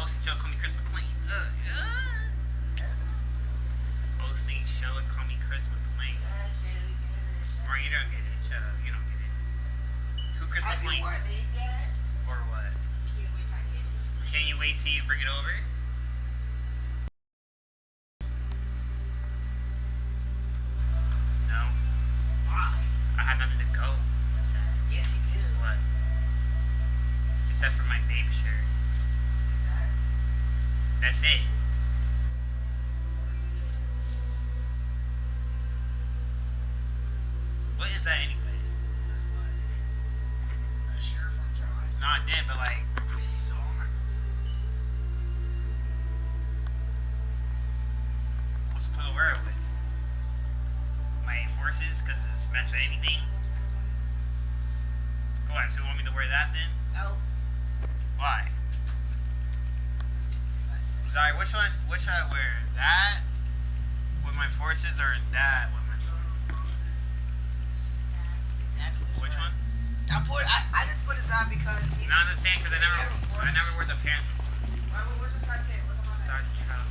Hosting show, call me Chris McLean. Hosting show, call me Chris McLean. Or you don't get it. Shut up. You don't get it. Who Chris McLean? Or what? Can you wait till you bring it over? No. Why? I had nothing to go. Yes, you do. What? Except for my baby shirt. That's it. What is that anyway? A shirt from John? No, I did, but like. You stole all my clothes. What's the point of wear it with? My forces, because it's matched with anything? What, so you want me to wear that then? No. Why? Sorry, which should I wear? That with my forces or that with my exactly. Which one? I just put it on because he's not understand because I never wore the pants before. Where's the side pant? Look at my side trousers.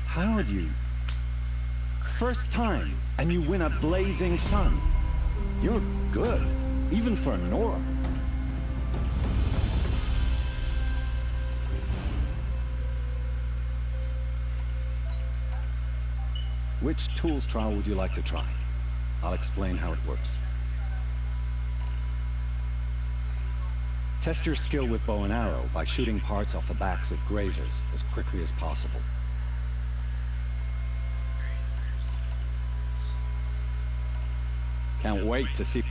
How'd you? First time, and you win a blazing sun. You're good, even for Nora. Which tools trial would you like to try? I'll explain how it works. Test your skill with bow and arrow by shooting parts off the backs of grazers as quickly as possible. Can't wait to see.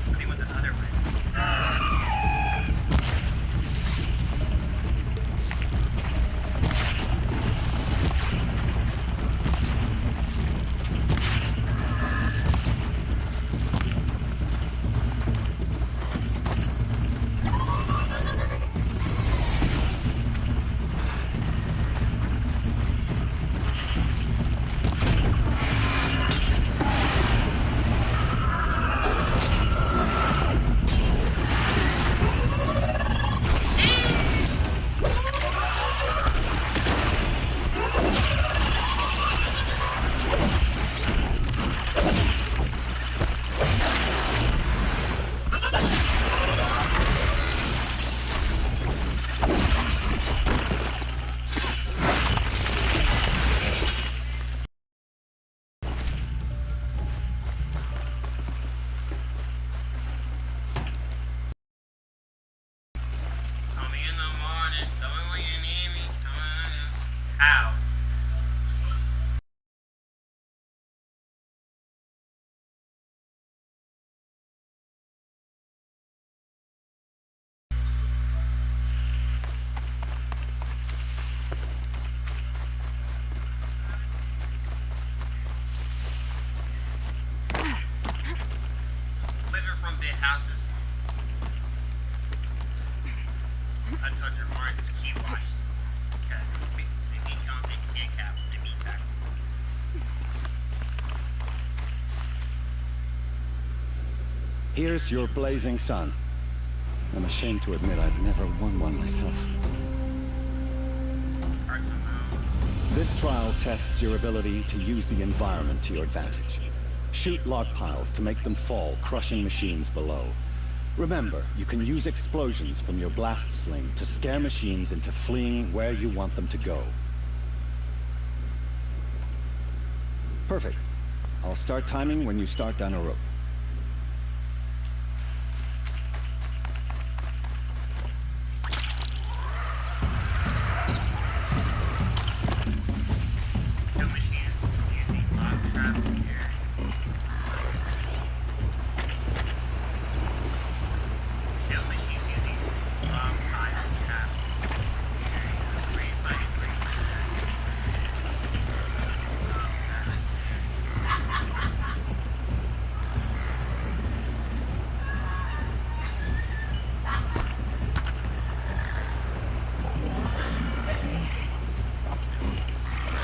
I think with the other one. Call me in the morning. Tell me when you need me. How? Living from big houses. I told your marks, key wash. Okay. They can't cap. They mean tax. Here's your blazing sun. I'm ashamed to admit I've never won one myself. Alright, so now. This trial tests your ability to use the environment to your advantage. Shoot log piles to make them fall, crushing machines below. Remember, you can use explosions from your blast sling to scare machines into fleeing where you want them to go. Perfect. I'll start timing when you start down a rope. Kill machines using log trap here. Kill machines using log pile trap here. Three fighting.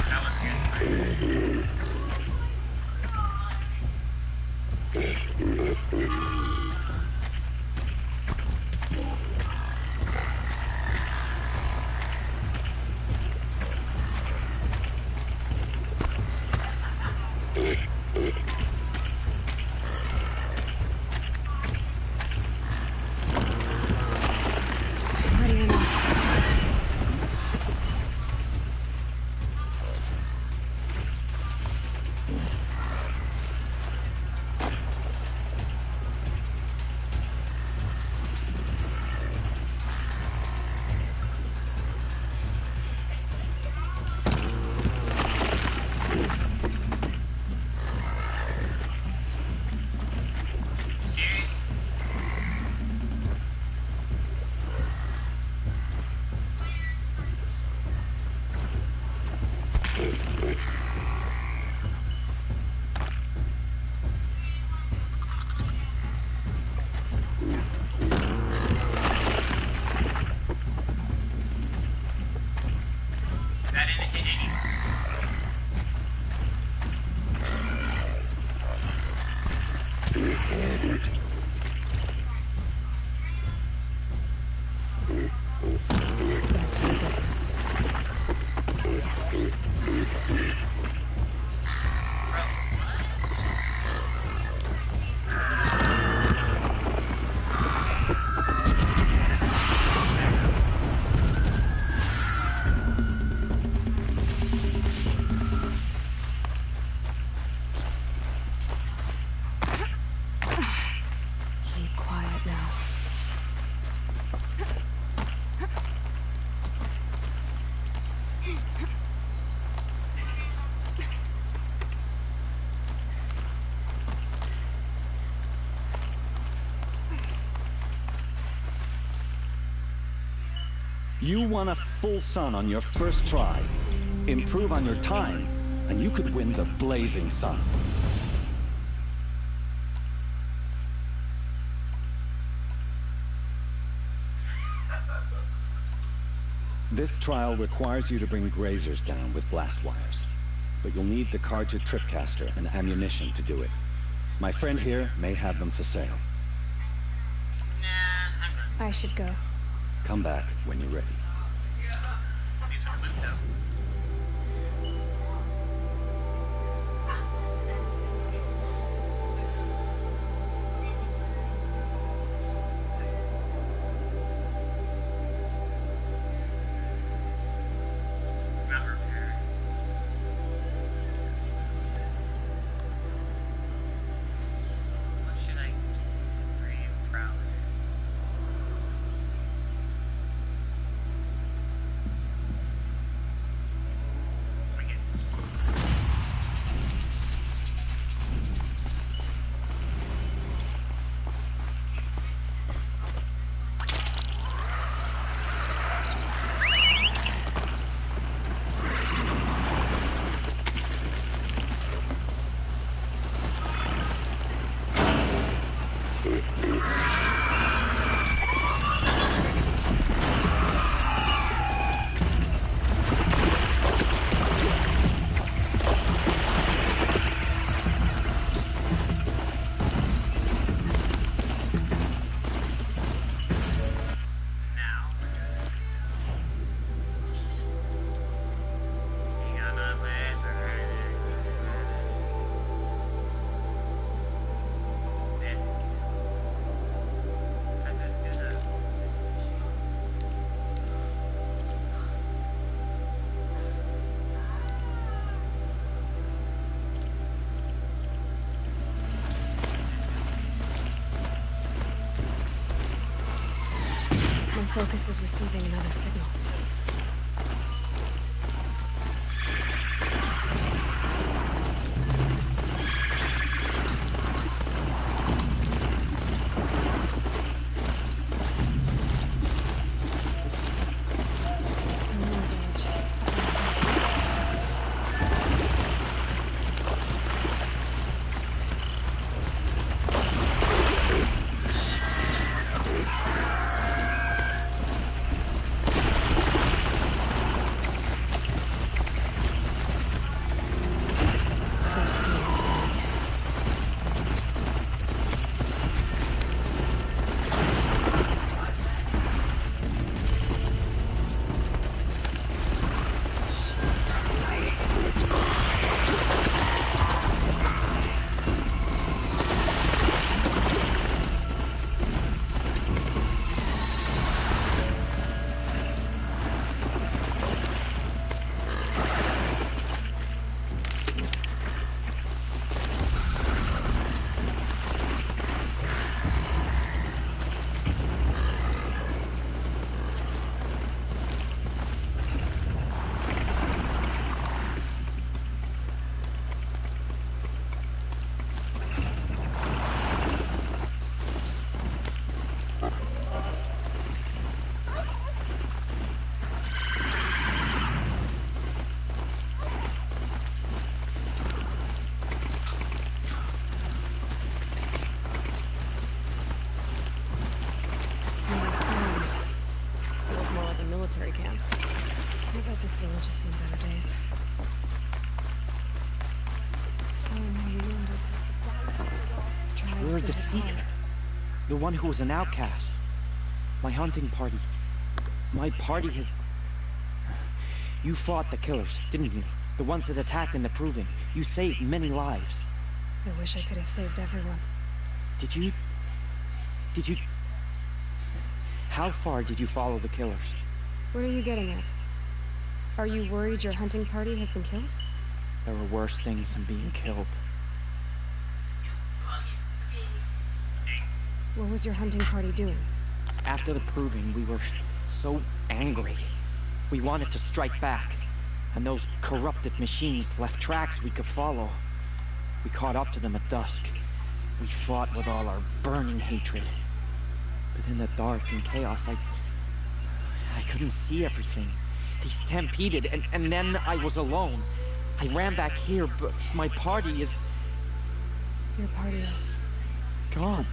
That was good. Serious? That didn't hit anyone. Back to the business. You won a full sun on your first try. Improve on your time, and you could win the blazing sun. This trial requires you to bring grazers down with blast wires. But you'll need the cartridge tripcaster and ammunition to do it. My friend here may have them for sale. Nah, I'm good. I should go. Come back when you're ready. These are loot though. Not repair. What should I get? Brave Prowler. What do I get? Now we're good. See on the left or right. Then how's this do the this machine? My focus is receiving another signal. More damage. First gear. Nice plan. Feels more like a military camp. I bet this village has seen better days. So now you wonder. You're the Seeker. The one who was an outcast. My hunting party. My party has... You fought the killers, didn't you? The ones that attacked in the Proving. You saved many lives. I wish I could have saved everyone. Did you... How far did you follow the killers? What are you getting at? Are you worried your hunting party has been killed? There were worse things than being killed. What was your hunting party doing? After the Proving, we were so angry. We wanted to strike back. And those corrupted machines left tracks we could follow. We caught up to them at dusk. We fought with all our burning hatred. But in the dark and chaos, I I couldn't see everything. They stampeded, and then I was alone. I ran back here, but my party is... Your party is... gone.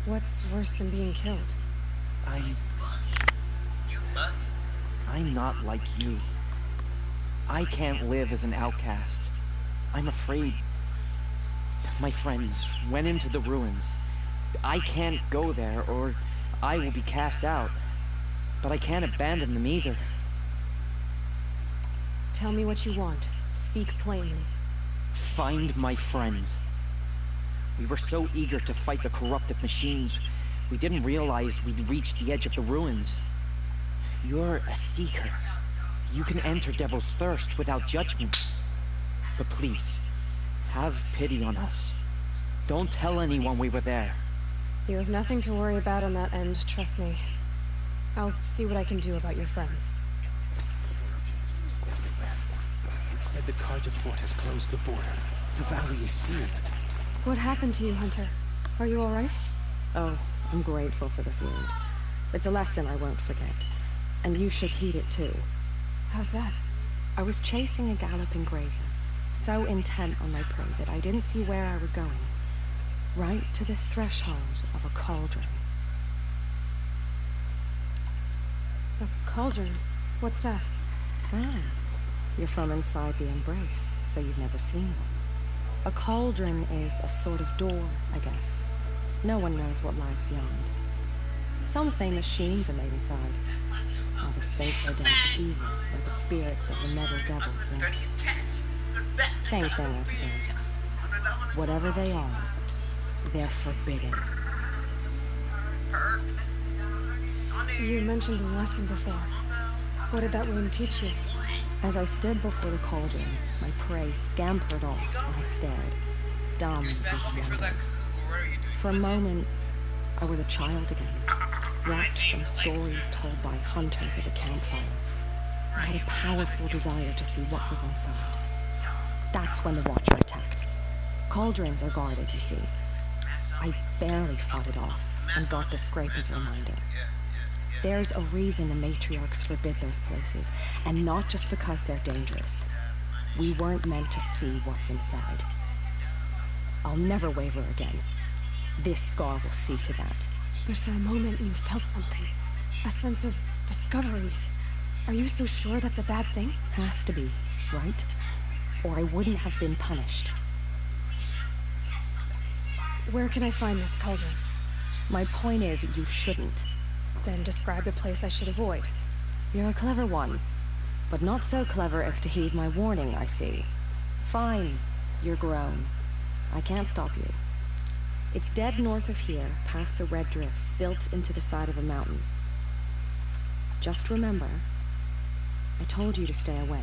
What's worse than being killed? You buggy. I'm not like you. I can't live as an outcast. I'm afraid. My friends went into the ruins. I can't go there, or I will be cast out. But I can't abandon them either. Tell me what you want. Speak plainly. Find my friends. We were so eager to fight the corrupted machines, we didn't realize we'd reached the edge of the ruins. You're a seeker. You can enter Devil's Thirst without judgment. But please, have pity on us. Don't tell anyone we were there. You have nothing to worry about on that end, trust me. I'll see what I can do about your friends. It said the Carja fort has closed the border. The valley is sealed. What happened to you, Hunter? Are you all right? Oh, I'm grateful for this wound. It's a lesson I won't forget. And you should heed it too. How's that? I was chasing a galloping grazer, so intent on my prey that I didn't see where I was going. Right to the threshold of a cauldron. A cauldron? What's that? Ah, you're from inside the Embrace, so you've never seen one. A cauldron is a sort of door, I guess. No one knows what lies beyond. Some say machines are made inside. Others think they're dens of evil, where the spirits of the metal devils live. Same thing, I suppose. Whatever they are, they're forbidden. You mentioned a lesson before. What did that wound teach you? As I stood before the cauldron, my prey scampered off and I stared, dumb with wonder. For a moment, I was a child again, wrapped from stories told by hunters at a campfire. I had a powerful desire to see what was inside. That's when the Watcher attacked. Cauldrons are guarded, you see. I barely fought it off, and got the scrape as a reminder. There's a reason the matriarchs forbid those places, and not just because they're dangerous. We weren't meant to see what's inside. I'll never waver again. This scar will see to that. But for a moment you felt something. A sense of discovery. Are you so sure that's a bad thing? Has to be, right? Or I wouldn't have been punished. Where can I find this cauldron? My point is, you shouldn't. Then describe the place I should avoid. You're a clever one, but not so clever as to heed my warning, I see. Fine, you're grown. I can't stop you. It's dead north of here, past the red drifts built into the side of a mountain. Just remember, I told you to stay away.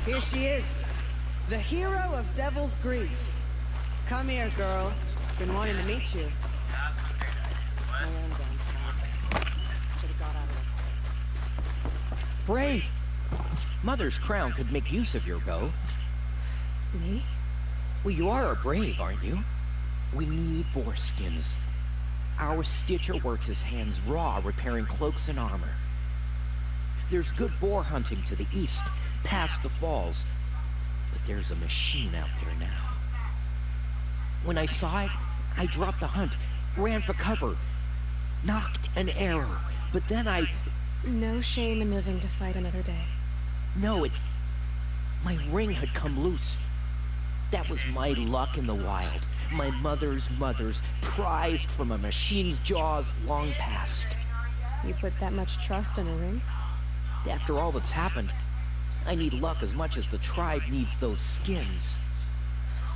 Here she is, the hero of Devil's Grief. Come here, girl. Been wanting to meet you. Brave! Mother's crown could make use of your bow. Me? Well, you are a brave, aren't you? We need boar skins. Our Stitcher works his hands raw repairing cloaks and armor. There's good boar hunting to the east, past the falls. But there's a machine out there now. When I saw it, I dropped the hunt, ran for cover, knocked an arrow, but then I... No shame in living to fight another day. No, it's... my ring had come loose. That was my luck in the wild. My mother's prized from a machine's jaws long past. You put that much trust in a ring? After all that's happened, I need luck as much as the tribe needs those skins.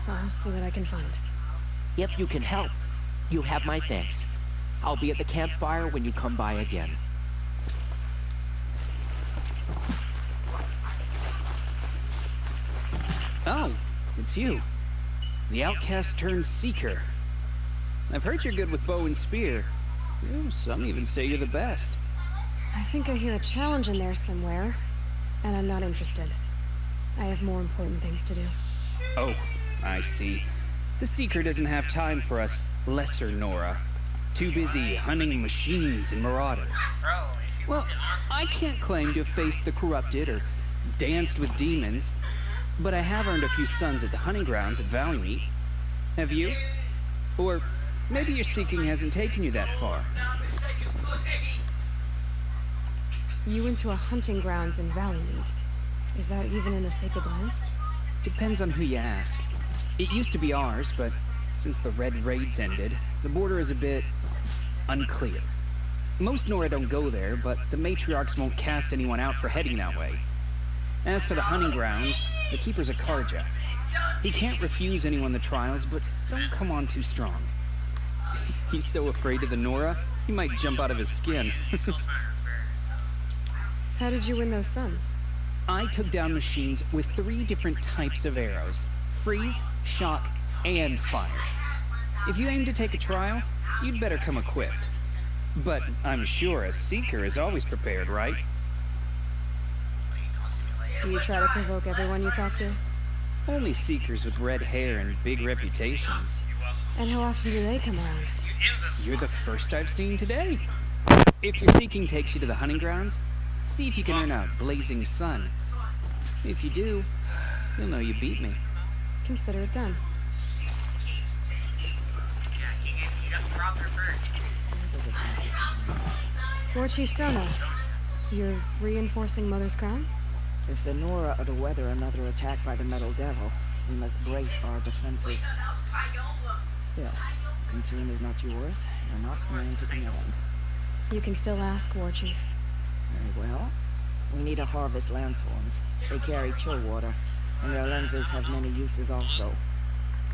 I'll see what I can find. If you can help, you have my thanks. I'll be at the campfire when you come by again. Oh, it's you. The outcast turned seeker. I've heard you're good with bow and spear. Some even say you're the best. I think I hear a challenge in there somewhere, and I'm not interested. I have more important things to do. Oh, I see. The Seeker doesn't have time for us lesser Nora. Too busy hunting machines and marauders. Well, I can't claim to have faced the corrupted or danced with demons, but I have earned a few sons at the hunting grounds at Valleymeet. Have you? Or maybe your seeking hasn't taken you that far. You went to a hunting grounds in Valleymeet. Is that even in the Sacred Lands? Depends on who you ask. It used to be ours, but since the Red Raids ended, the border is a bit unclear. Most Nora don't go there, but the matriarchs won't cast anyone out for heading that way. As for the hunting grounds, the Keeper's a Karja. He can't refuse anyone the trials, but don't come on too strong. He's so afraid of the Nora, he might jump out of his skin. How did you win those sons? I took down machines with 3 different types of arrows: freeze, shock, and fire. If you aim to take a trial, you'd better come equipped. But I'm sure a Seeker is always prepared, right? Do you try to provoke everyone you talk to? Only Seekers with red hair and big reputations. And how often do they come around? You're the first I've seen today. If your seeking takes you to the hunting grounds, see if you can earn a blazing sun. If you do, you'll know you beat me. Consider it done. War Chief Sona, you're reinforcing Mother's Crown? If the Nora are to weather another attack by the Metal Devil, we must brace our defenses. Still, concern is not yours. You're not going to command. You can still ask, War Chief. Very well. We need to harvest Lancehorns. They carry chill water, and their lenses have many uses also.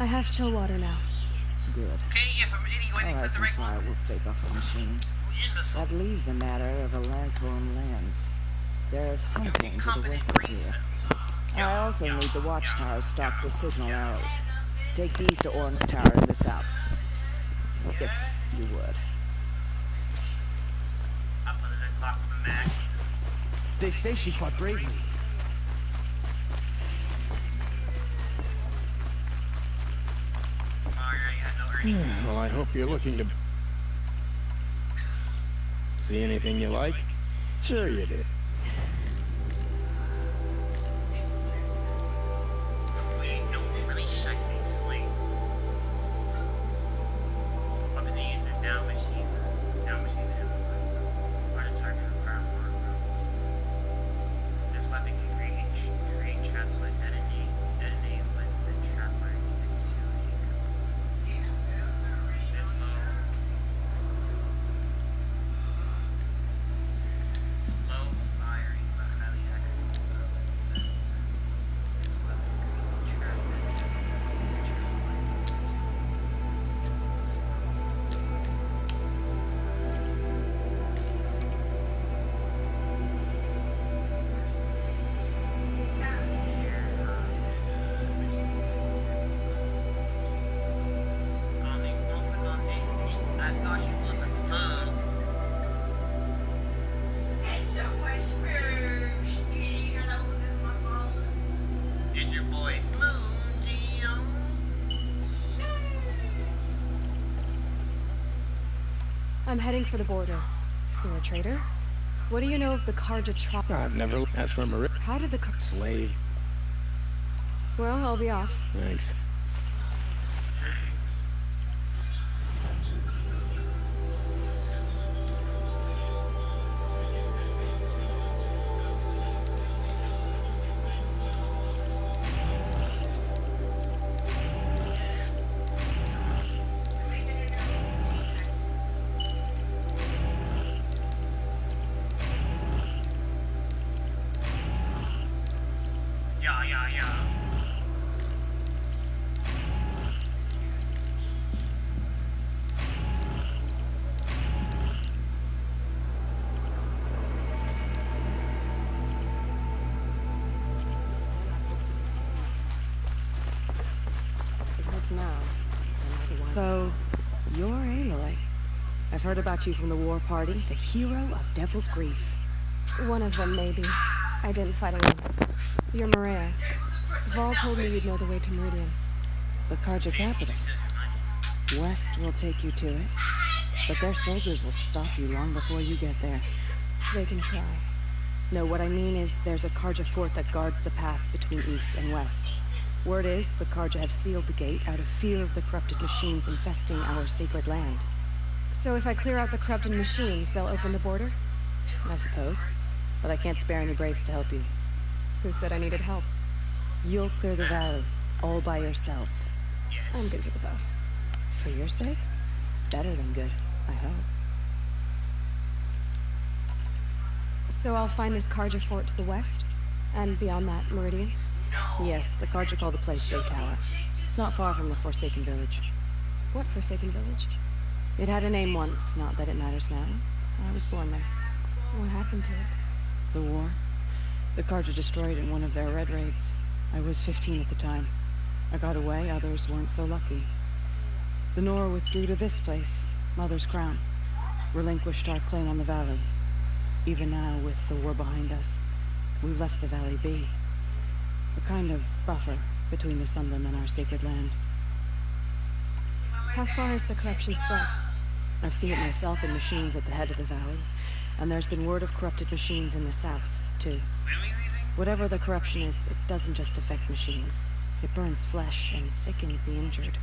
I have chill water now. Good. Alright, some fire will stake off the machine. That leaves the matter of the Lancehorn lands. There is hunting to the west of here. I also need the watchtowers stocked with signal arrows. Take these to Orm's Tower in the south. If you would. They say she fought bravely. Well, I hope you're looking to... See anything you like? Sure you did. I'm heading for the border. You're a traitor? What do you know of the Karja tribe? I've never asked for a How did the slave. Well, I'll be off. Thanks. So, you're Aloy. I've heard about you from the war party, the hero of Devil's Grief. One of them, maybe. I didn't fight alone. You're Maria. Vol told me you'd know the way to Meridian. the Carja capital. West will take you to it, but their soldiers will stop you long before you get there. They can try. No, what I mean is there's a Carja fort that guards the pass between East and West. Word is, the Carja have sealed the gate out of fear of the corrupted machines infesting our sacred land. So if I clear out the corrupted machines, they'll open the border? I suppose. But I can't spare any braves to help you. Who said I needed help? You'll clear the valley, all by yourself. I'm good with a bow. For your sake? Better than good, I hope. So I'll find this Carja fort to the west? And beyond that, Meridian? Yes, the Carja call the place Bay Tower. It's not far from the Forsaken Village. What Forsaken Village? It had a name once, not that it matters now. I was born there. What happened to it? The war. The Carja destroyed in one of their red raids. I was 15 at the time. I got away, others weren't so lucky. The Nora withdrew to this place, Mother's Crown. Relinquished our claim on the valley. Even now, with the war behind us, we've left the valley be. A kind of buffer between the Sunland and our sacred land. How far has the corruption spread? I've seen it myself in machines at the head of the valley, and there's been word of corrupted machines in the south, too. Whatever the corruption is, it doesn't just affect machines. It burns flesh and sickens the injured.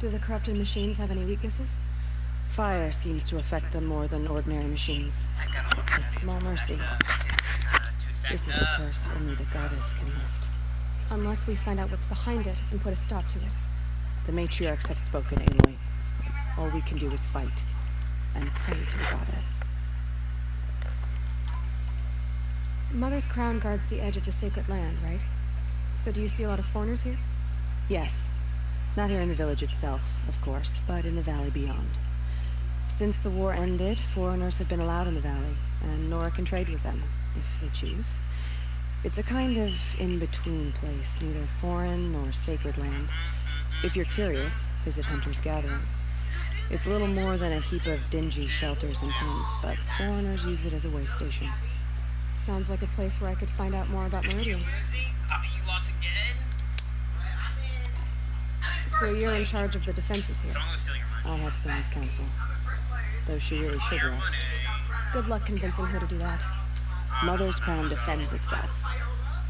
Do the corrupted machines have any weaknesses? Fire seems to affect them more than ordinary machines. A small mercy. This is a curse only the goddess can lift. Unless we find out what's behind it and put a stop to it. The matriarchs have spoken, Aloy. All we can do is fight and pray to the goddess. Mother's Crown guards the edge of the sacred land, right? So do you see a lot of foreigners here? Yes. Not here in the village itself, of course, but in the valley beyond. Since the war ended, foreigners have been allowed in the valley, and Nora can trade with them, if they choose. It's a kind of in-between place, neither foreign nor sacred land. If you're curious, visit Hunter's Gathering. It's little more than a heap of dingy shelters and tents, but foreigners use it as a way station. Sounds like a place where I could find out more about Meridian. You lost again? So you're in charge of the defenses here? I have Sona's counsel. Though she really should rest. Good luck convincing her to do that. Mother's Crown defends itself.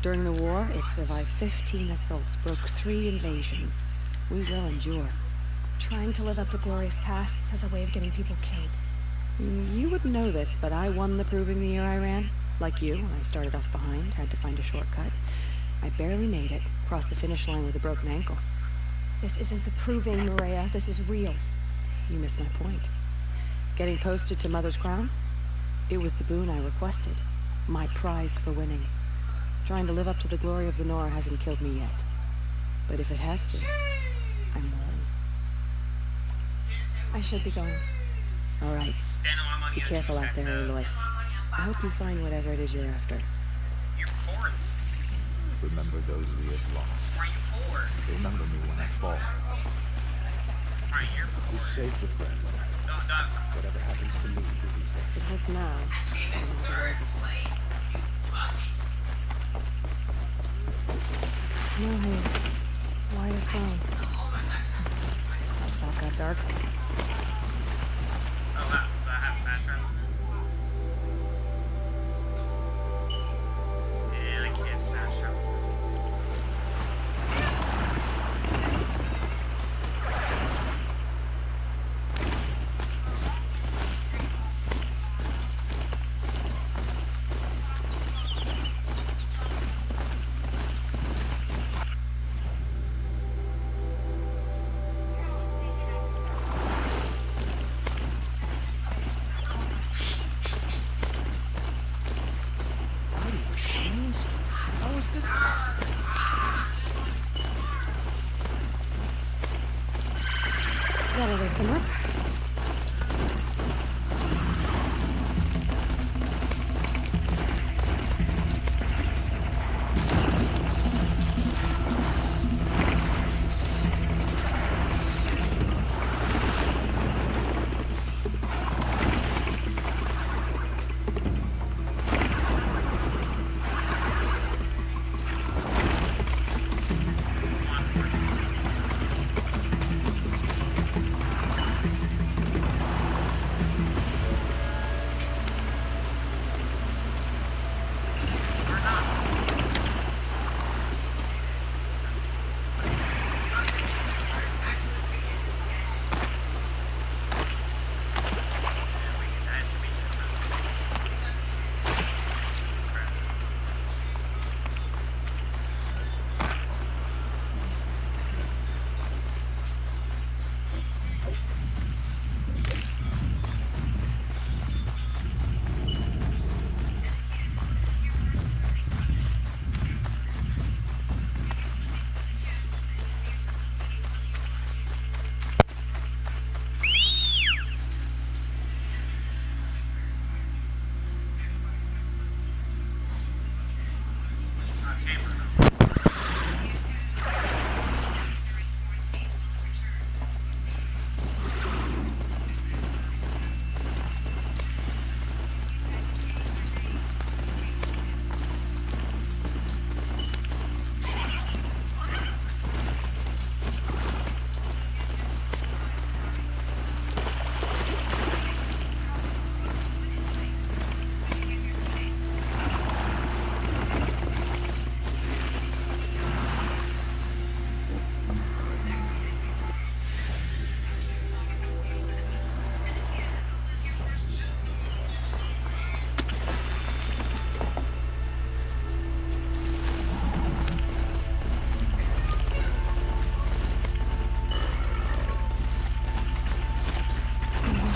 During the war, it survived 15 assaults, broke 3 invasions. We will endure. Trying to live up to glorious pasts has a way of getting people killed. You wouldn't know this, but I won the proving the year I ran. Like you, I started off behind, had to find a shortcut. I barely made it, crossed the finish line with a broken ankle. This isn't the proving, Maria. This is real. You missed my point. Getting posted to Mother's Crown? It was the boon I requested. My prize for winning. Trying to live up to the glory of the Nora hasn't killed me yet. But if it has to, I'm willing. I should be going. All right. Be careful out there, Aloy. I hope you find whatever it is you're after. You're poor. Remember those we have lost. Why are you poor? Remember me when I fall. Right, you're poor. This saves a friend. Whatever happens to me will be safe. It hurts now. Snow haze. White as bone. That got dark. Oh wow, so I have fast travel? Yeah, I can't fast travel since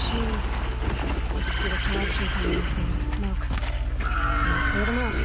machines. I can see the connection coming through that smoke. Clear them out.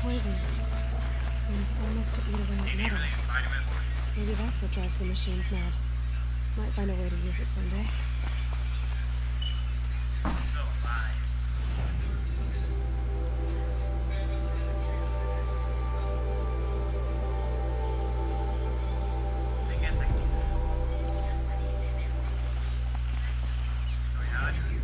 Poison. Seems almost to eat away at metal. Maybe that's what drives the machines mad. Might find a way to use it someday. So alive. I guess I can do that. So how do you...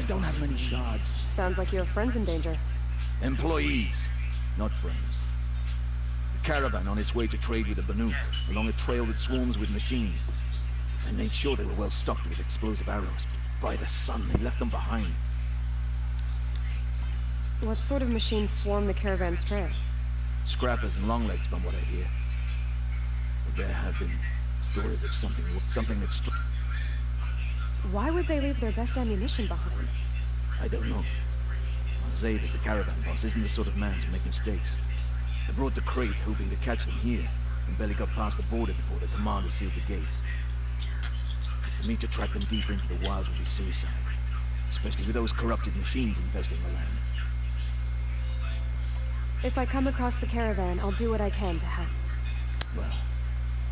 Don't have many shards. Sounds like you have friends in danger. Employees, not friends. A caravan on its way to trade with the Banu, along a trail that swarms with machines. I made sure they were well stocked with explosive arrows, but by the sun, they left them behind. What sort of machines swarm the caravan's trail? Scrappers and longlegs, from what I hear. But there have been stories of something that's... Why would they leave their best ammunition behind? I don't know. Zaid, the caravan boss, isn't the sort of man to make mistakes. They brought the crate hoping to catch them here, and barely got past the border before the commander sealed the gates. For me to track them deeper into the wilds would be suicide, especially with those corrupted machines infesting the land. If I come across the caravan, I'll do what I can to help. Well,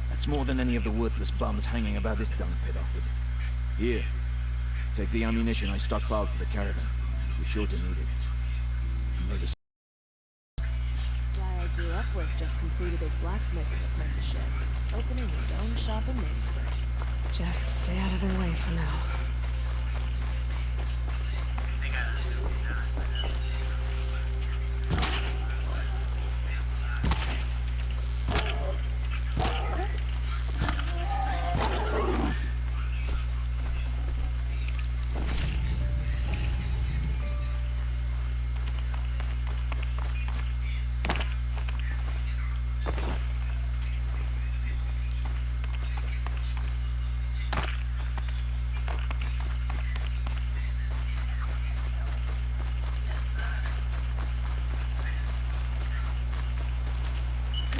that's more than any of the worthless bums hanging about this dung pit offered. Here, take the ammunition I stockpiled for the caravan. We're sure to need it. You made a... Guy I grew up with just completed his blacksmithing apprenticeship, opening his own shop in Mainspring. Just stay out of their way for now.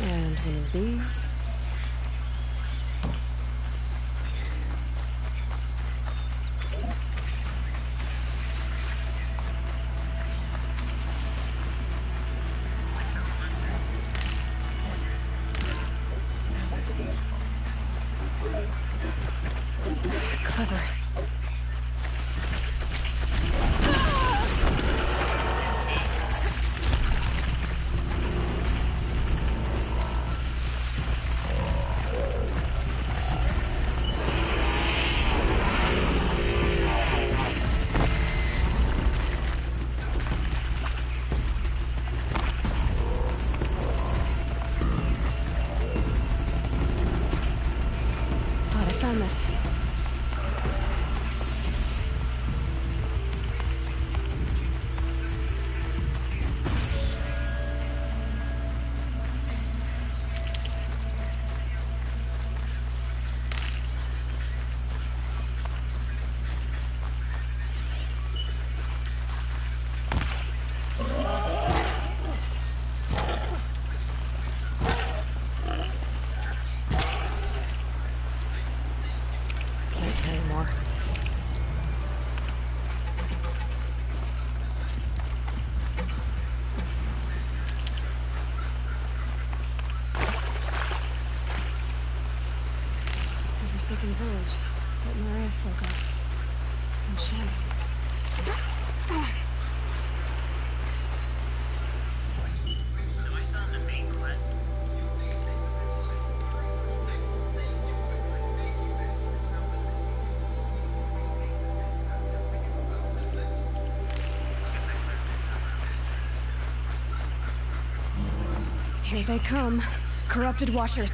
And one of these. Clever. I found this. Can't carry more. The forsaken village that Maria spoke of. It's in shadows. Am I still in the main quest? Here they come. Corrupted Watchers.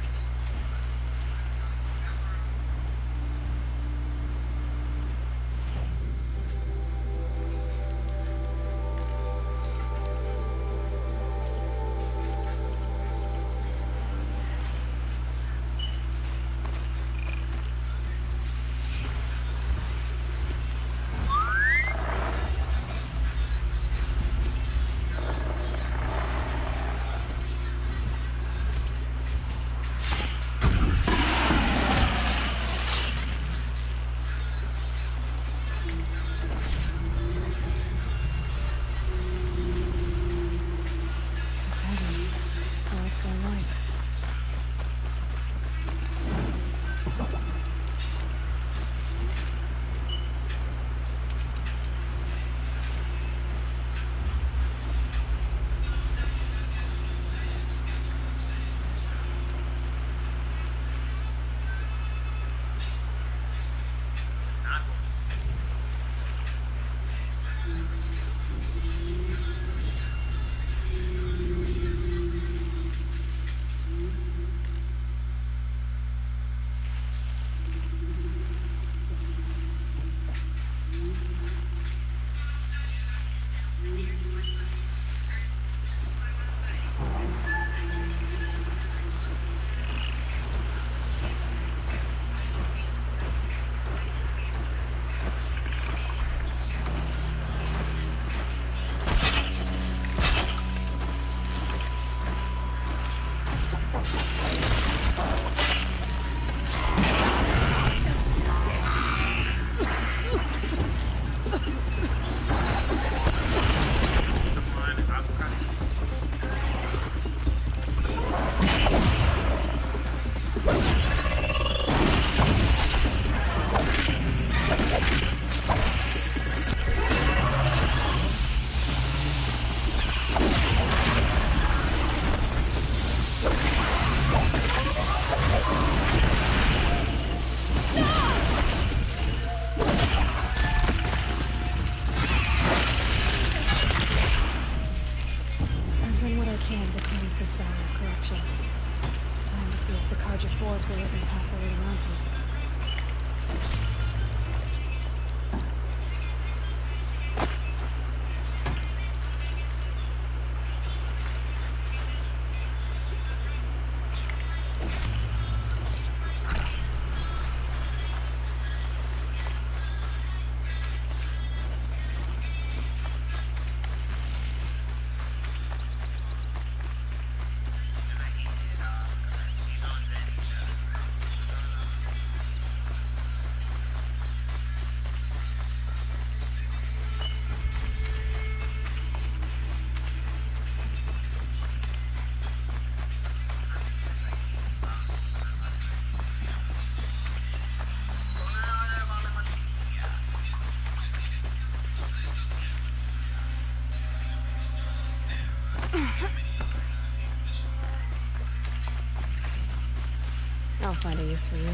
find a use for you.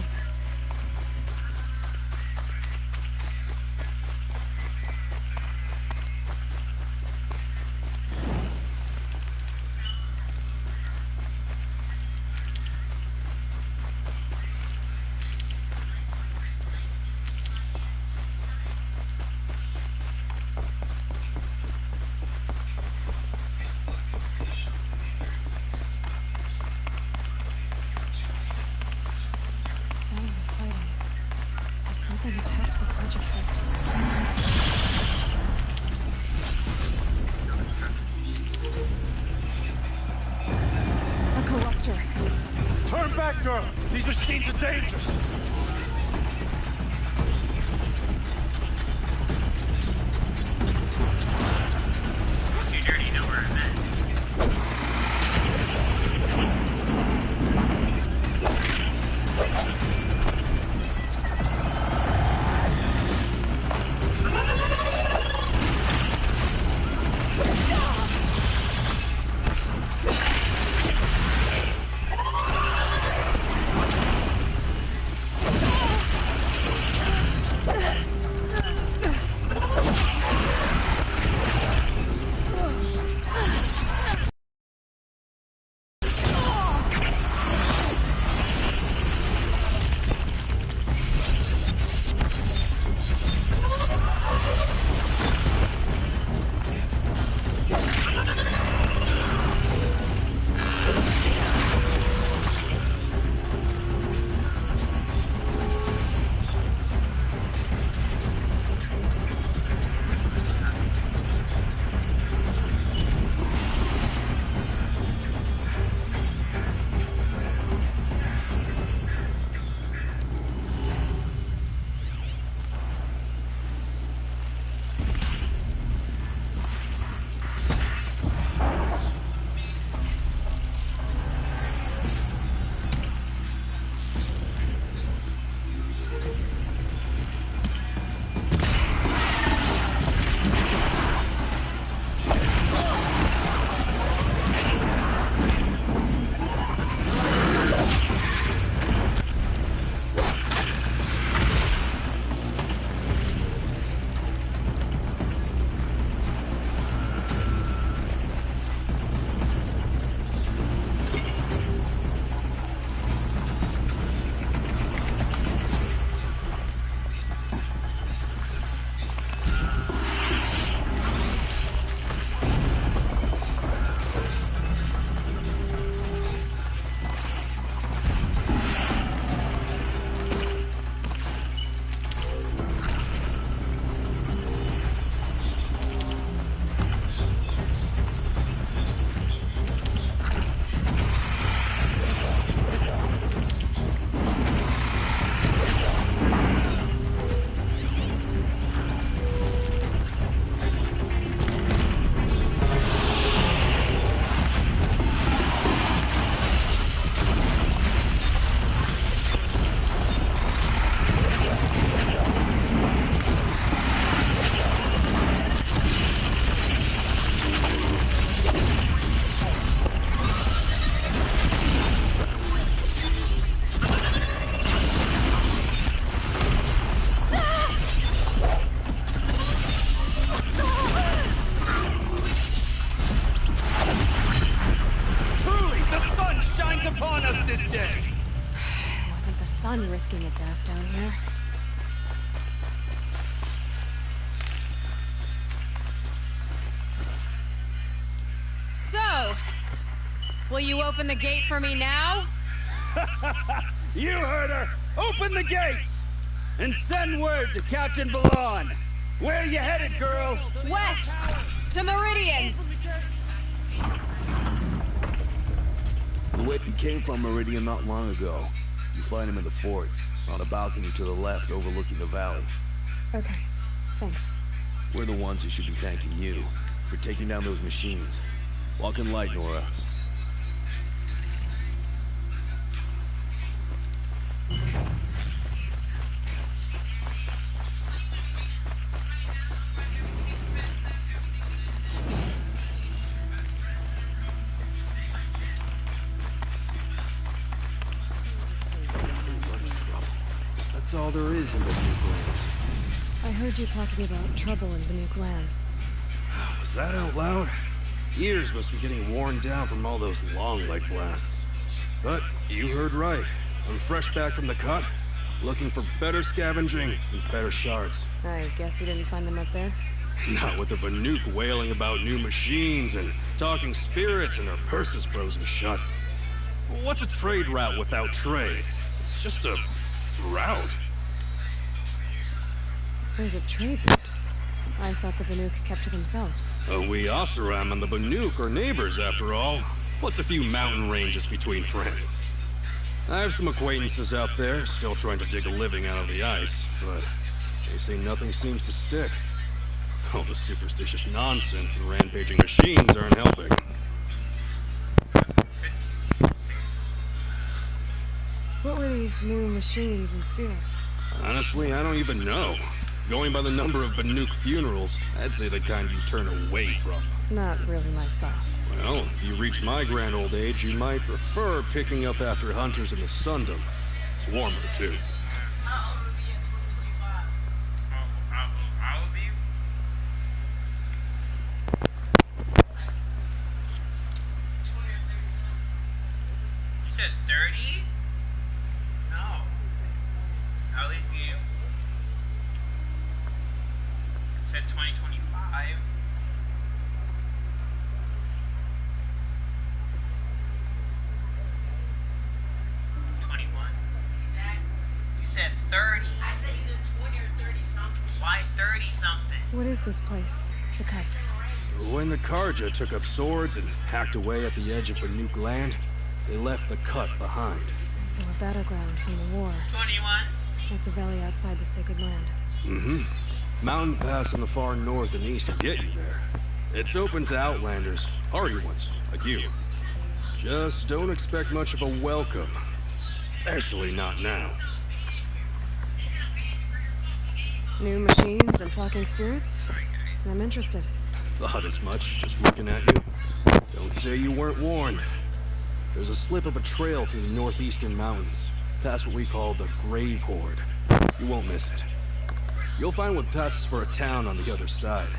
Sounds of fighting. Has something attacked the purge effect? A corruptor. Turn back, girl! These machines are dangerous! Once you're dirty, you know where I'm at. Sun risking its ass down here. So, will you open the gate for me now? You heard her! Open the gates! And send word to Captain Ballon. Where are you headed, girl? West! To Meridian! The way he came from Meridian not long ago. You find him in the fort, on a balcony to the left overlooking the valley. Okay, thanks. We're the ones who should be thanking you for taking down those machines. Walk in light, Nora. there is in the Banuk lands. I heard you talking about trouble in Banuk lands. Was that out loud? Ears must be getting worn down from all those long leg blasts. But you heard right. I'm fresh back from the cut, looking for better scavenging and better shards. I guess you didn't find them up there? Not with the Banuk wailing about new machines and talking spirits and their purses frozen shut. What's a trade route without trade? It's just a route. There's a trade route. I thought the Banuk kept to themselves. We Oseram and the Banuk are neighbors, after all. What's a few mountain ranges between friends? I have some acquaintances out there, still trying to dig a living out of the ice, but they say nothing seems to stick. All the superstitious nonsense and rampaging machines aren't helping. What were these new machines and spirits? Honestly, I don't even know. Going by the number of Banuk funerals, I'd say the kind you turn away from. Not really my style. Well, if you reach my grand old age, you might prefer picking up after hunters in the Sundom. It's warmer, too. How old will be in 2025? How old are you? You said 30? No. I'll leave you. It said 2025. You said 30. I said either 20 or 30 something. Why 30 something? What is this place? The cusp? When the Karja took up swords and hacked away at the edge of Banuk land, they left the cut behind. So a battleground from the war. 21. Like the valley outside the sacred land. Mm-hmm. Mountain pass in the far north and east will get you there. It's open to outlanders, hardy ones, like you. Just don't expect much of a welcome. Especially not now. New machines and talking spirits? I'm interested. Thought as much, just looking at you. Don't say you weren't warned. There's a slip of a trail through the northeastern mountains, past what we call the Grave Horde. You won't miss it. You'll find what passes for a town on the other side.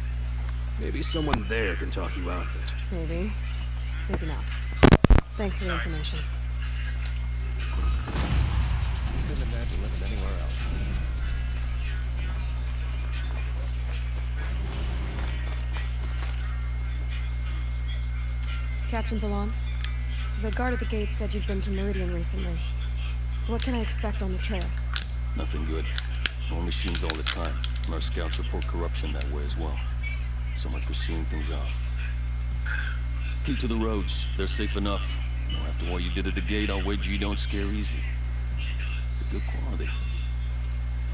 Maybe someone there can talk you out of it. Maybe. Maybe not. Thanks for the information. Couldn't imagine living anywhere else. Captain Ballon, the guard at the gate said you'd been to Meridian recently. What can I expect on the trail? Nothing good. More machines all the time. And our scouts report corruption that way as well. So much for seeing things off. Keep to the roads. They're safe enough. Now, after what you did at the gate, I'll wager you don't scare easy. It's a good quality.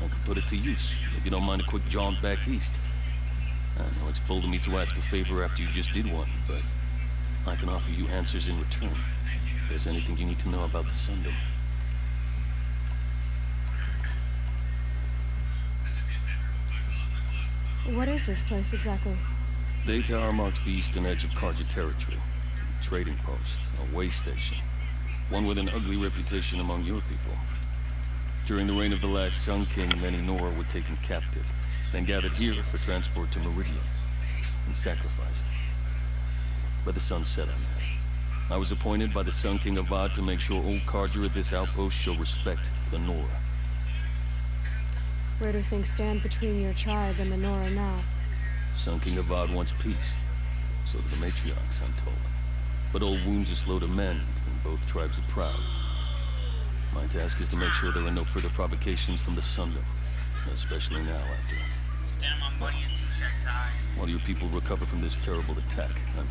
I could put it to use, if you don't mind a quick jaunt back east. I know it's bold of me to ask a favor after you just did one, but I can offer you answers in return. If there's anything you need to know about the Sundom. What is this place exactly? Day Tower marks the eastern edge of Karja territory. A trading post, a way station. One with an ugly reputation among your people. During the reign of the last Sun King, many Nora were taken captive, then gathered here for transport to Meridian, and sacrificed. But the sun set on that. I was appointed by the Sun King Avad to make sure old Karja at this outpost show respect to the Nora. Where do things stand between your tribe and the Nora now? Sun King Avad wants peace. So do the matriarchs, I'm told. But old wounds are slow to mend, and both tribes are proud. My task is to make sure there are no further provocations from the Sundom, especially now after... Stand on my money and T-shirt's eye. While your people recover from this terrible attack, I mean.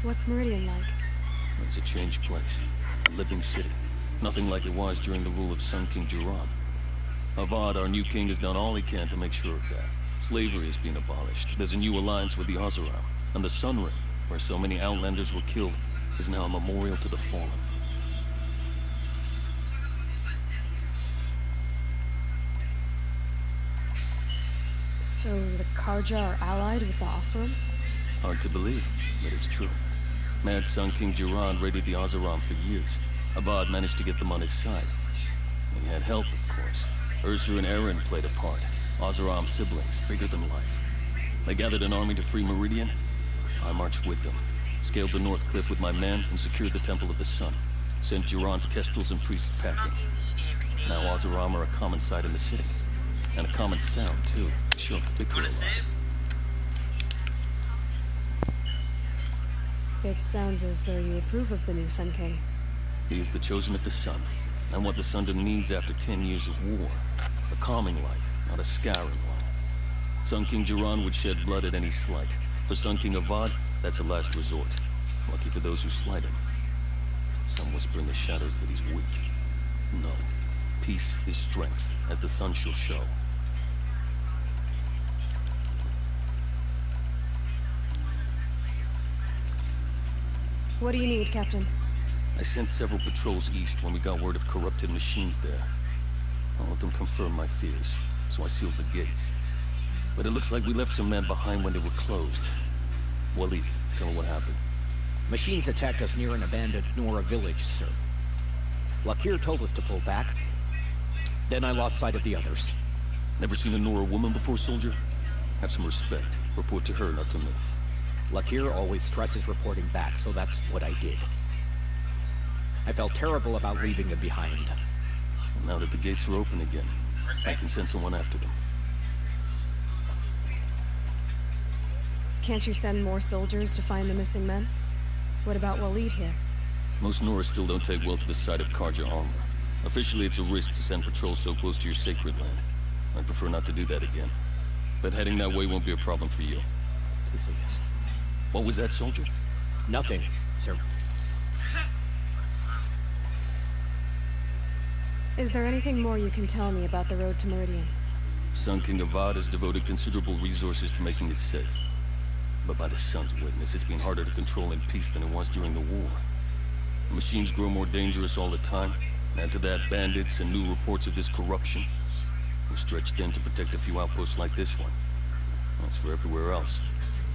What's Meridian like? It's a changed place. A living city. Nothing like it was during the rule of Sun King Jiran. Avad, our new king, has done all he can to make sure of that. Slavery is being abolished. There's a new alliance with the Oseram. And the Sun Ring, where so many Outlanders were killed, is now a memorial to the fallen. So the Karja are allied with the Oseram? Hard to believe, but it's true. Mad Sun King Jiran raided the Oseram for years. Avad managed to get them on his side. He had help, of course. Ursa and Eren played a part. Oseram siblings, bigger than life. They gathered an army to free Meridian. I marched with them. Scaled the North Cliff with my men and secured the Temple of the Sun. Sent Jiran's kestrels and priests packing. Now Oseram are a common sight in the city. And a common sound, too. Sure, they could have lied. It sounds as though you approve of the new Sun King. He is the chosen of the Sun, and what the Sundom needs after 10 years of war. A calming light, not a scouring one. Sun King Jiran would shed blood at any slight. For Sun King Avad, that's a last resort. Lucky for those who slight him. Some whisper in the shadows that he's weak. No. Peace is strength, as the sun shall show. What do you need, Captain? I sent several patrols east when we got word of corrupted machines there. I'll let them confirm my fears, so I sealed the gates. But it looks like we left some men behind when they were closed. Waleed, tell me what happened. Machines attacked us near an abandoned Nora village, sir. Lakir told us to pull back. Then I lost sight of the others. Never seen a Nora woman before, soldier? Have some respect. Report to her, not to me. Lakir always stresses reporting back, so that's what I did. I felt terrible about leaving them behind. Now that the gates are open again, I can send someone after them. Can't you send more soldiers to find the missing men? What about Waleed here? Most Nora still don't take well to the sight of Karja armor. Officially, it's a risk to send patrols so close to your sacred land. I'd prefer not to do that again. But heading that way won't be a problem for you. Yes. What was that, soldier? Nothing, sir. Is there anything more you can tell me about the road to Meridian? Sun King Avad has devoted considerable resources to making it safe. But by the Sun's witness, it's been harder to control in peace than it was during the war. The machines grow more dangerous all the time. Add to that bandits and new reports of this corruption. We're stretched thin to protect a few outposts like this one. As for everywhere else,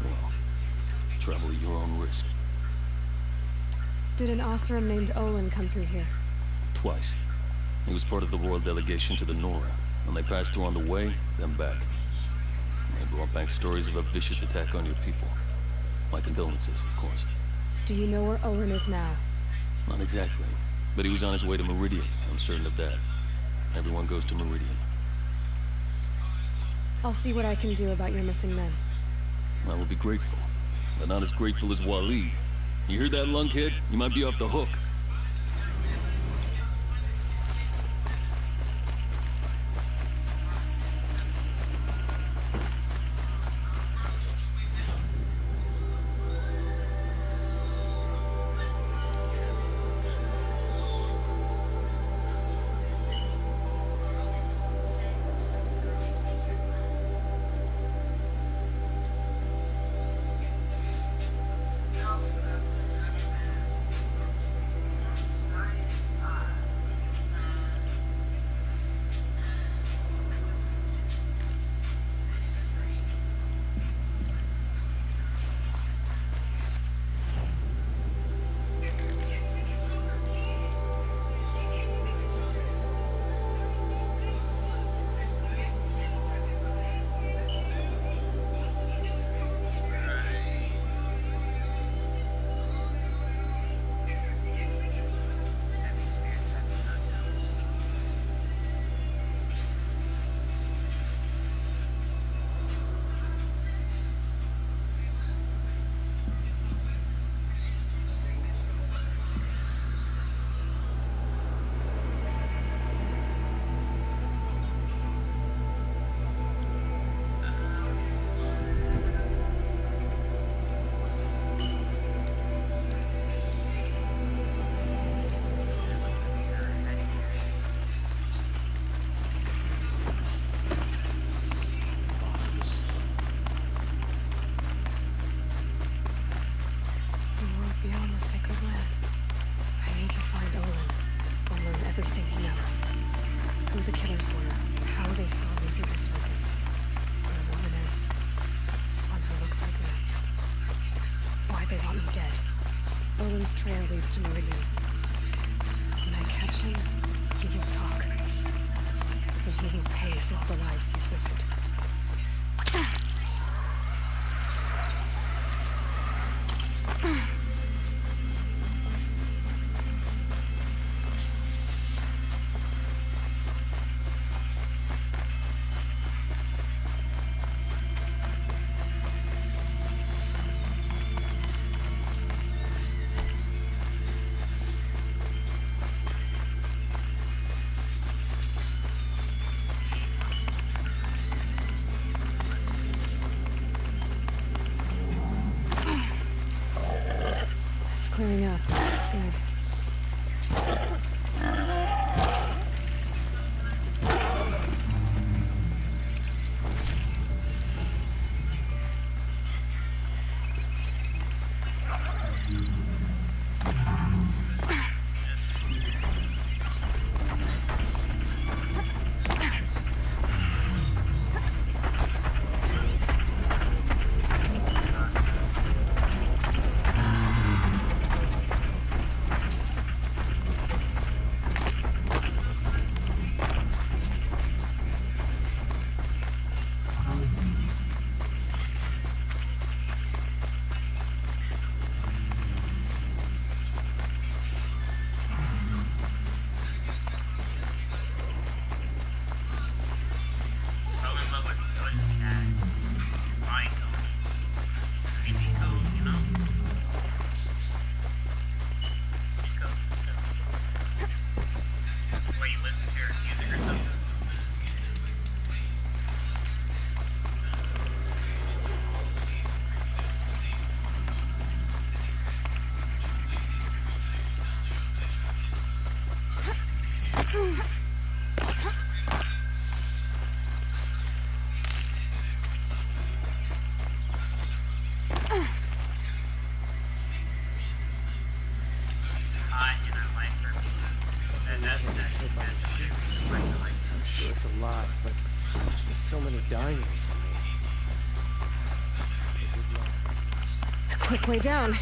well, travel at your own risk. Did an Oseram named Olin come through here? Twice. He was part of the royal delegation to the Nora. When they passed through on the way, then back. They brought back stories of a vicious attack on your people. My condolences, of course. Do you know where Olin is now? Not exactly. But he was on his way to Meridian. I'm certain of that. Everyone goes to Meridian. I'll see what I can do about your missing men. I will be grateful. But not as grateful as Waleed. You hear that, lunkhead? You might be off the hook. I'm sure it's a lot, but with so many dying recently. Quick way down.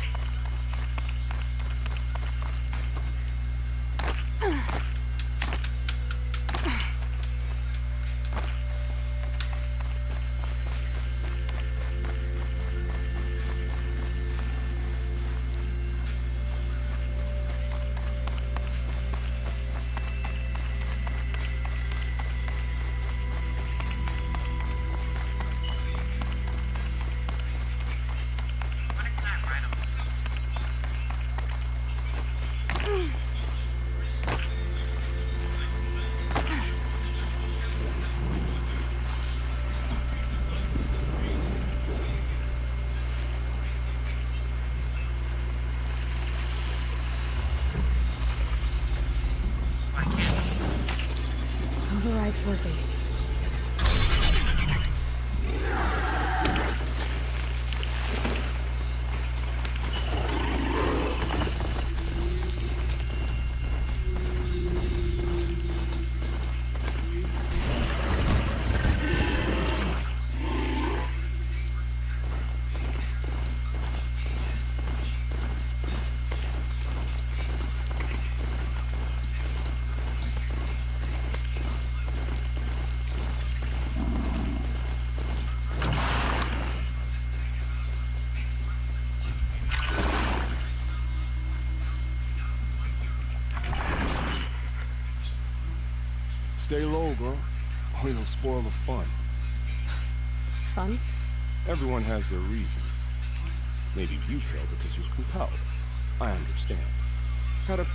Override's working. Stay low, girl, or you'll spoil the fun. Fun? Everyone has their reasons. Maybe you kill because you're compelled. I understand.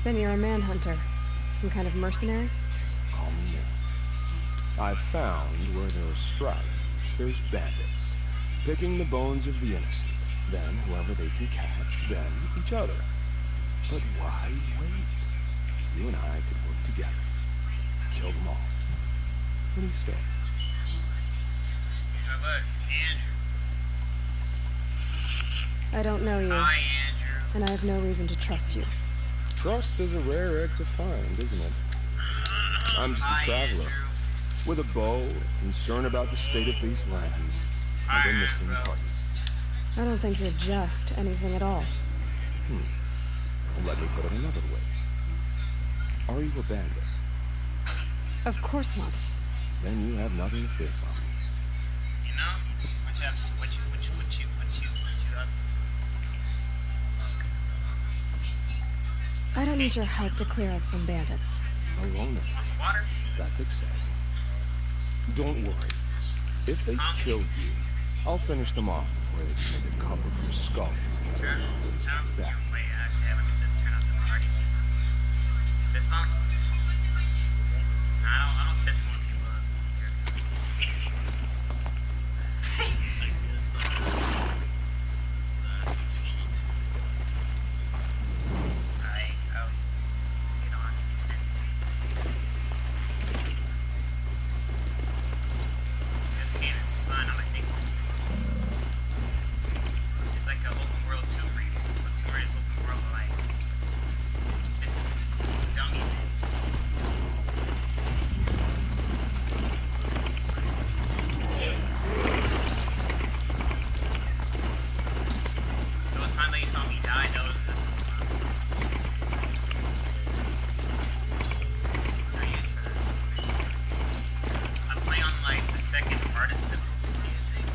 Then you're a manhunter. Some kind of mercenary? Call me Nick. I've found where there's strife, there's bandits, picking the bones of the innocent. Then whoever they can catch, then each other. But why wait? You and I could work together. Kill them all. What do you say? Look, Andrew. I don't know you. Hi, Andrew. And I have no reason to trust you. Trust is a rare egg to find, isn't it? I'm just a traveler. Andrew. With a bow, concern about the state of these lands, and a missing party. I don't think you're just anything at all. Well, let me put it another way. Are you a bandit? Of course not. Then you have nothing to fear from me. You know? What you up to? What you up to? I don't need your help to clear out some bandits. Alone. Want some water? That's exciting. Don't worry. If they killed you, I'll finish them off before they can make a cup of your skull. Sure. Yeah. Wait, actually, let me just turn up the party. Fist bump? I don't fist bump people up. Alright, get on. This game is fun, I'm addicted. It's like an open world Tomb Raider. But Tomb Raider's open world, like, this is dummy things. Those times that you saw me die, that was just so fun. I'm used to it. I'm playing on like the second hardest difficulty, I think.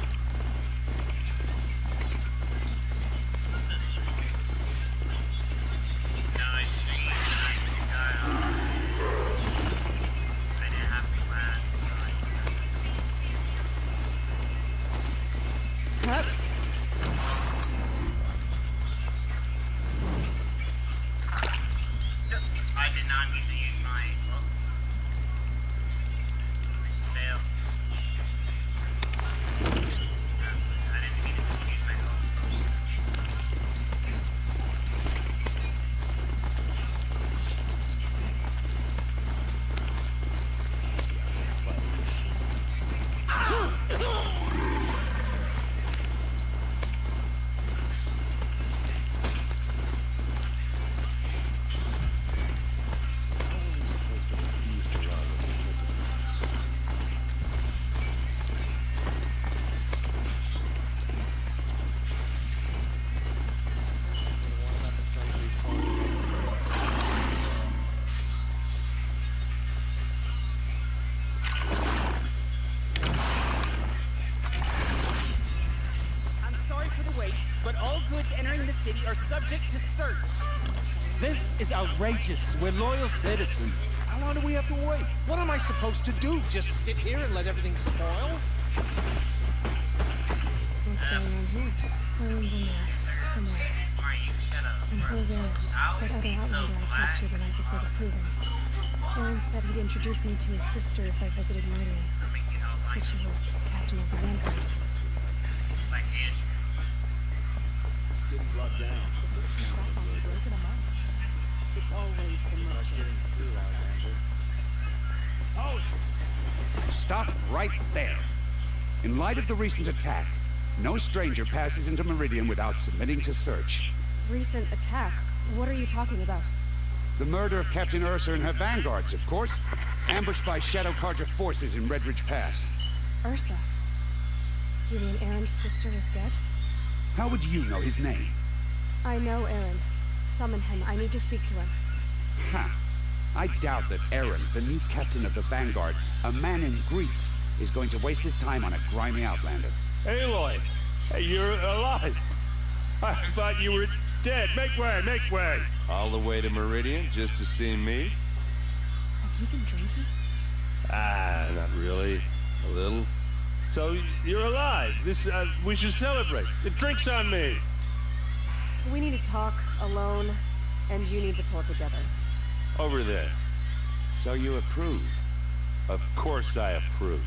No, stream, I didn't have to last, so Up. I did not need to use my. Well, mission failed. I didn't need to use my health potion. city are subject to search. This is outrageous. We're loyal citizens. How long do we have to wait? What am I supposed to do? Just sit here and let everything spoil? What's going on here? Aaron's in there, somewhere. And so is Aaron, that other outlander I talked to the night before the proving. Aaron said he'd introduce me to his sister if I visited Meridian. Said she was captain of the Vanguard. City's locked down. It's always the merchants. Oh! Stop right there. In light of the recent attack, no stranger passes into Meridian without submitting to search. Recent attack? What are you talking about? The murder of Captain Ursa and her vanguards, of course. Ambushed by Shadow Carja forces in Red Ridge Pass. Ursa? You mean Aaron's sister is dead? How would you know his name? I know Aaron. Summon him. I need to speak to him. Ha! I doubt that Aaron, the new captain of the Vanguard, a man in grief, is going to waste his time on a grimy outlander. Aloy! Hey, you're alive! I thought you were dead. Make way, make way! All the way to Meridian just to see me? Have you been drinking? Ah, not really. A little. So, you're alive. We should celebrate. The drink's on me. We need to talk alone, and you need to pull it together. Over there. So you approve? Of course I approve.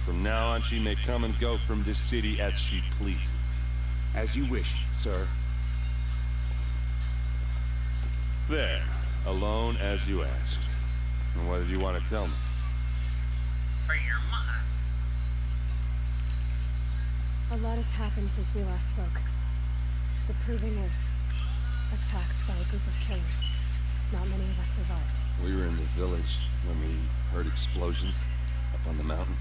From now on, she may come and go from this city as she pleases. As you wish, sir. There. Alone as you asked. And what did you want to tell me? For your mom. A lot has happened since we last spoke. The Proving was attacked by a group of killers. Not many of us survived. We were in the village when we heard explosions up on the mountain.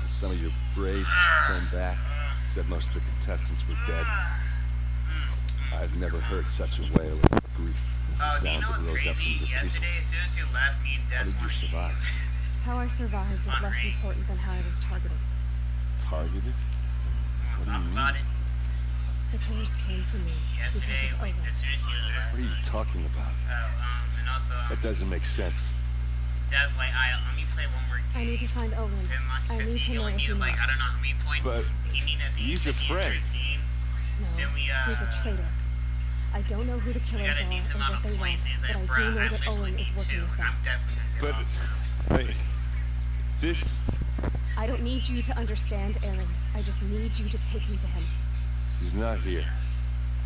Some of your braves came back, said most of the contestants were dead. I've never heard such a wail of grief as the sound that rose up from your yesterday, people. as soon as you left, me and Des How did you survive? How I survived is less important than how I was targeted. Targeted? What do you mean? The killers came for me because of Owen. What are you talking about? And also, that doesn't make sense. That's why let me play one more game. I need to find Owen. I need to know what he knows. I don't know how many points but he needed at the he's a friend. No, he's a traitor. I don't know who the killers are or what they want, but I do know that Owen is working with them. But, wait, this... I don't need you to understand, Aaron. I just need you to take me to him. He's not here.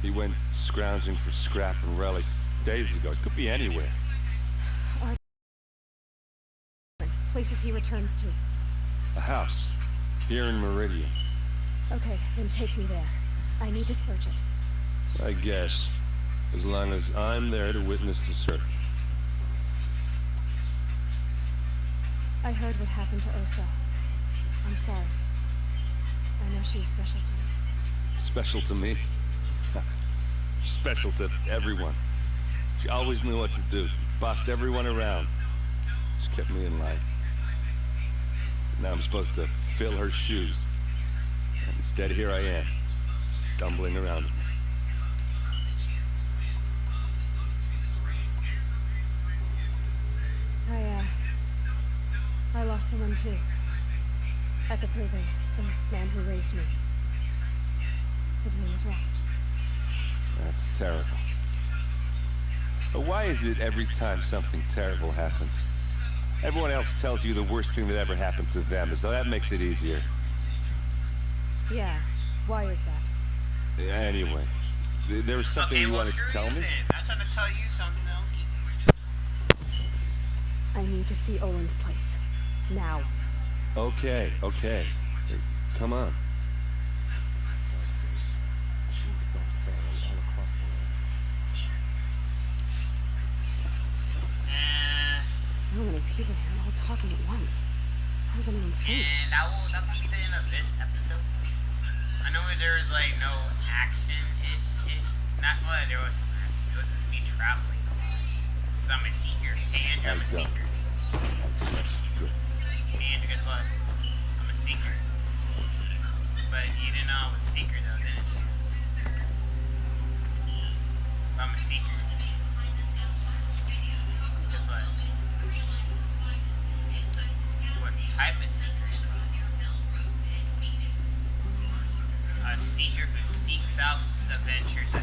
He went scrounging for scrap and relics days ago. It could be anywhere. Places he returns to. A house. Here in Meridian. Okay, then take me there. I need to search it. I guess. As long as I'm there to witness the search. I heard what happened to Ursa. I'm sorry. I know she was special to me. Special to me? Special to everyone. She always knew what to do. Bossed everyone around. She kept me in line. Now I'm supposed to fill her shoes. And instead, here I am, stumbling around them. I lost someone too. At the Proving, the man who raised me. His name was Rost. That's terrible. But why is it every time something terrible happens, everyone else tells you the worst thing that ever happened to them, as though that makes it easier? Yeah, why is that? Anyway, there was something you wanted to tell me? I'm trying to tell you something. I need to see Owen's place. Now. Okay, okay. Come on. So many people here all talking at once. How does anyone think? And that's gonna be the end of this episode. I know there was like no action-ish. Not well, there was some action. It was just me traveling a lot. Because I'm a seeker. Hey Andrew, I'm a seeker. Hey Andrew, guess what? I'm a seeker. But you didn't know I was a seeker though, didn't you? seeker. Guess what? What type of seeker? A seeker who seeks out adventures